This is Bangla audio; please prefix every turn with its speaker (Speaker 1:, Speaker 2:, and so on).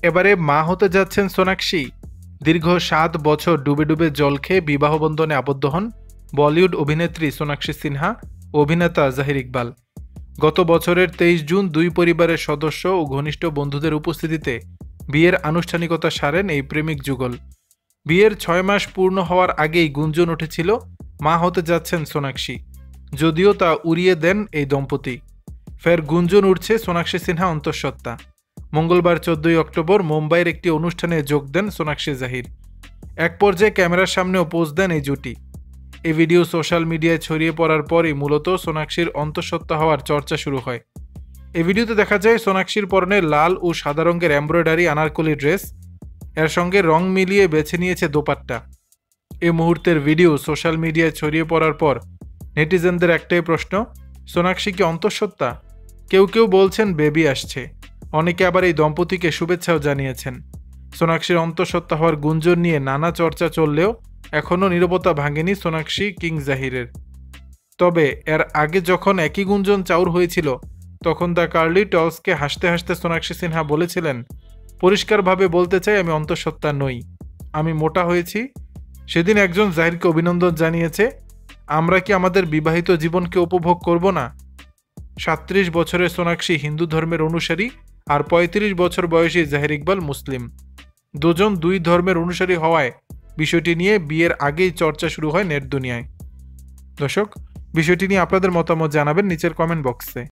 Speaker 1: এবারে মা হতে যাচ্ছেন সোনাক্ষী। দীর্ঘ 7 বছর ডুবে ডুবে জল খেয়ে বিবাহ বন্ধনে আবদ্ধ হন বলিউড অভিনেত্রী সোনাক্ষী সিনহা ও অভিনেতা জাহির ইকবাল। গত বছরের 23 জুন দুই পরিবারের সদস্য ও ঘনিষ্ঠ বন্ধুদের উপস্থিতিতে বিয়ের আনুষ্ঠানিকতা সারেন এই প্রেমিক যুগল। বিয়ের 6 মাস পূর্ণ হওয়ার আগেই গুঞ্জন উঠেছিল মা হতে যাচ্ছেন সোনাক্ষী, যদিও তা উড়িয়ে দেন এই দম্পতি। ফের গুঞ্জন উঠছে সোনাক্ষী সিনহা অন্তঃসত্ত্বা। মঙ্গলবার 14 অক্টোবর মুম্বাইয়ের একটি অনুষ্ঠানে যোগ দেন সোনাক্ষী জাহির। এক পর্যায়ে ক্যামেরার সামনেও পোজ দেন এই জুটি। এই ভিডিও সোশ্যাল মিডিয়ায় ছড়িয়ে পড়ার পরই মূলত সোনাক্ষীর অন্তঃসত্ত্বা হওয়ার চর্চা শুরু হয়। এই ভিডিওতে দেখা যায় সোনাক্ষীর পরনে লাল ও সাদা রঙের এমব্রয়ডারি আনারকলি ড্রেস, এর সঙ্গে রং মিলিয়ে বেছে নিয়েছে দোপাট্টা। এই মুহূর্তের ভিডিও সোশ্যাল মিডিয়ায় ছড়িয়ে পড়ার পর নেটিজেনদের একটাই প্রশ্ন, সোনাক্ষী কি অন্তঃসত্ত্বা? কেউ কেউ বলছেন বেবি আসছে, অনেকে আবার এই দম্পতিকে শুভেচ্ছাও জানিয়েছেন। সোনাক্ষীর অন্তঃসত্ত্বা হওয়ার গুঞ্জন নিয়ে নানা চর্চা চললেও এখনও নীরবতা ভাঙেনি সোনাক্ষী কিং জাহিরের। তবে এর আগে যখন একই গুঞ্জন চাউর হয়েছিল, তখন দ্য কার্লি টলসকে হাসতে হাসতে সোনাক্ষী সিনহা বলেছিলেন, পরিষ্কারভাবে বলতে চাই আমি অন্তঃসত্ত্বা নই, আমি মোটা হয়েছি। সেদিন একজন জাহিরকে অভিনন্দন জানিয়েছে, আমরা কি আমাদের বিবাহিত জীবনকে উপভোগ করব না? 37 বছরের সোনাক্ষী হিন্দু ধর্মের অনুসারী আর 35 বছর বয়সী জাহির ইকবাল মুসলিম। দুজন দুই ধর্মের অনুসারী হওয়ায় বিষয়টি নিয়ে বিয়ের আগেই চর্চা শুরু হয় নেট দুনিয়ায়। দর্শক, বিষয়টি নিয়ে আপনাদের মতামত জানাবেন নিচের কমেন্ট বক্সে।